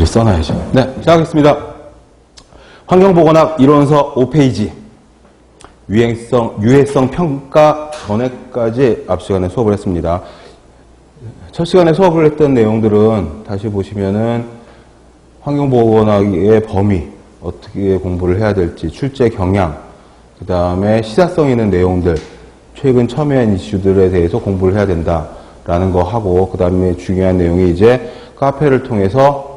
써놔야죠. 네, 시작하겠습니다. 환경보건학 이론서 5페이지. 유해성 평가 전에까지 앞 시간에 수업을 했습니다. 첫 시간에 수업을 했던 내용들은 다시 보시면은 환경보건학의 범위, 어떻게 공부를 해야 될지, 출제 경향, 그 다음에 시사성 있는 내용들, 최근 첨예한 이슈들에 대해서 공부를 해야 된다라는 거 하고, 그 다음에 중요한 내용이 이제 카페를 통해서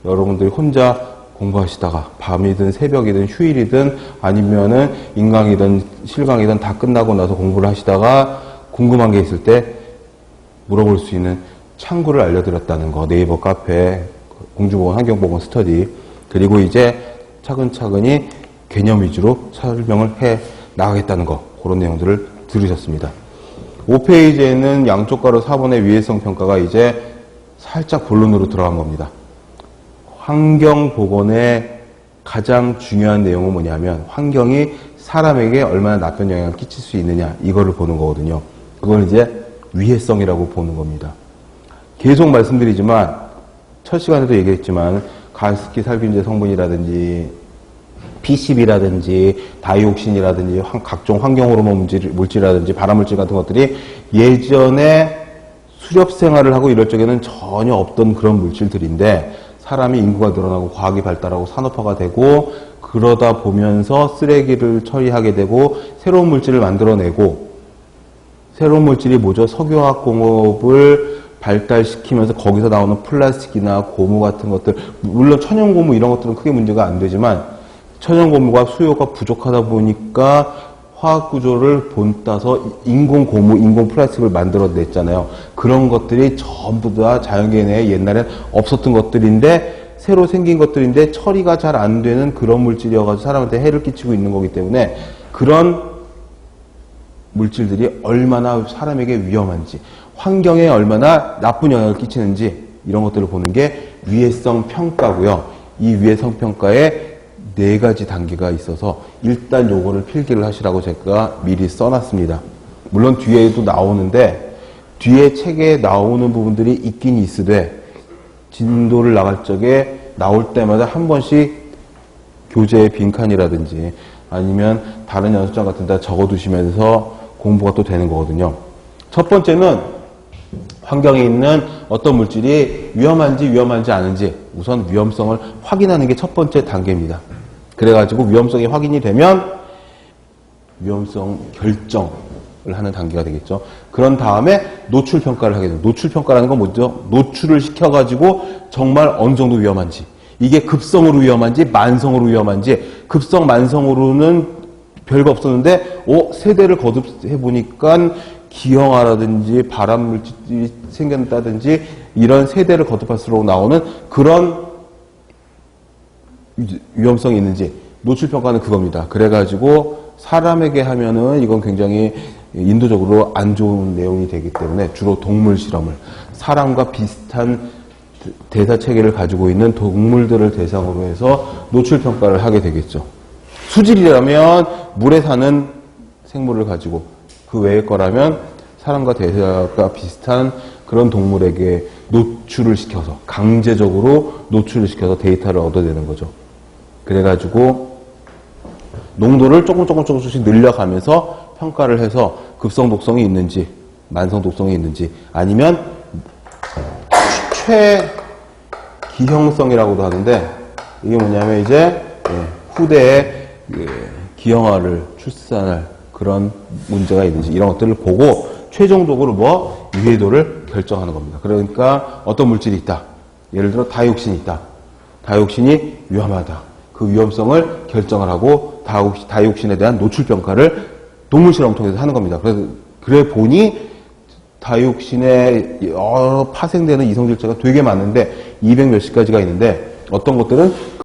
여러분들이 혼자 공부하시다가 밤이든 새벽이든 휴일이든 아니면은 인강이든 실강이든 다 끝나고 나서 공부를 하시다가 궁금한 게 있을 때 물어볼 수 있는 창구를 알려드렸다는 거. 네이버 카페 공주보건 환경보건 스터디. 그리고 이제 차근차근히 개념 위주로 설명을 해 나가겠다는 거. 그런 내용들을 들으셨습니다. 5페이지에는 양쪽 가로 4번의 위해성 평가가 이제 살짝 본론으로 들어간 겁니다. 환경보건의 가장 중요한 내용은 뭐냐면 환경이 사람에게 얼마나 나쁜 영향을 끼칠 수 있느냐 이거를 보는 거거든요. 그걸 이제 위해성이라고 보는 겁니다. 계속 말씀드리지만 첫 시간에도 얘기했지만 가습기 살균제 성분이라든지 PCB라든지 다이옥신이라든지 각종 환경호르몬 물질이라든지 발암물질 같은 것들이 예전에 수렵 생활을 하고 이럴 적에는 전혀 없던 그런 물질들인데 사람이 인구가 늘어나고 과학이 발달하고 산업화가 되고 그러다 보면서 쓰레기를 처리하게 되고 새로운 물질을 만들어내고 새로운 물질이 뭐죠? 석유화학 공업을 발달시키면서 거기서 나오는 플라스틱이나 고무 같은 것들, 물론 천연고무 이런 것들은 크게 문제가 안 되지만 천연고무가 수요가 부족하다 보니까 화학구조를 본따서 인공고무, 인공플라스틱을 만들어냈잖아요. 그런 것들이 전부 다 자연계내에 옛날엔 없었던 것들인데 새로 생긴 것들인데 처리가 잘 안 되는 그런 물질이어가지고 사람한테 해를 끼치고 있는 거기 때문에 그런 물질들이 얼마나 사람에게 위험한지, 환경에 얼마나 나쁜 영향을 끼치는지 이런 것들을 보는 게 위해성 평가고요. 이 위해성 평가에 4가지 단계가 있어서 일단 요거를 필기를 하시라고 제가 미리 써놨습니다. 물론 뒤에도 나오는데 뒤에 책에 나오는 부분들이 있긴 있으되 진도를 나갈 적에 나올 때마다 한 번씩 교재의 빈칸이라든지 아니면 다른 연습장 같은 데 적어두시면서 공부가 또 되는 거거든요. 첫 번째는 환경에 있는 어떤 물질이 위험한지 않은지 우선 위험성을 확인하는 게 첫 번째 단계입니다. 그래가지고 위험성이 확인이 되면 위험성 결정을 하는 단계가 되겠죠. 그런 다음에 노출 평가를 하게 돼요. 노출 평가라는 건 뭐죠? 노출을 시켜가지고 정말 어느 정도 위험한지, 이게 급성으로 위험한지 만성으로 위험한지, 급성 만성으로는 별거 없었는데 세대를 거듭해 보니까 기형아라든지 발암물질이 생겼다든지 이런 세대를 거듭할수록 나오는 그런 위험성이 있는지 노출평가는 그겁니다. 그래가지고 사람에게 하면은 이건 굉장히 인도적으로 안 좋은 내용이 되기 때문에 주로 동물 실험을 사람과 비슷한 대사체계를 가지고 있는 동물들을 대상으로 해서 노출평가를 하게 되겠죠. 수질이라면 물에 사는 생물을 가지고 그 외의 거라면 사람과 대사가 비슷한 그런 동물에게 노출을 시켜서 강제적으로 노출을 시켜서 데이터를 얻어내는 거죠. 그래가지고 농도를 조금씩 늘려가면서 평가를 해서 급성 독성이 있는지 만성 독성이 있는지 아니면 최기형성이라고도 하는데 이게 뭐냐면 이제 후대에 기형아를 출산할 그런 문제가 있는지 이런 것들을 보고 최종적으로 유해도를 결정하는 겁니다. 그러니까 어떤 물질이 있다. 예를 들어 다이옥신이 있다. 다이옥신이 위험하다. 그 위험성을 결정을 하고 다이옥신에 대한 노출 평가를 동물 실험을 통해서 하는 겁니다. 그래 보니 다이옥신에 여러 파생되는 이성질체가 되게 많은데 200 몇십 가지가 있는데 어떤 것들은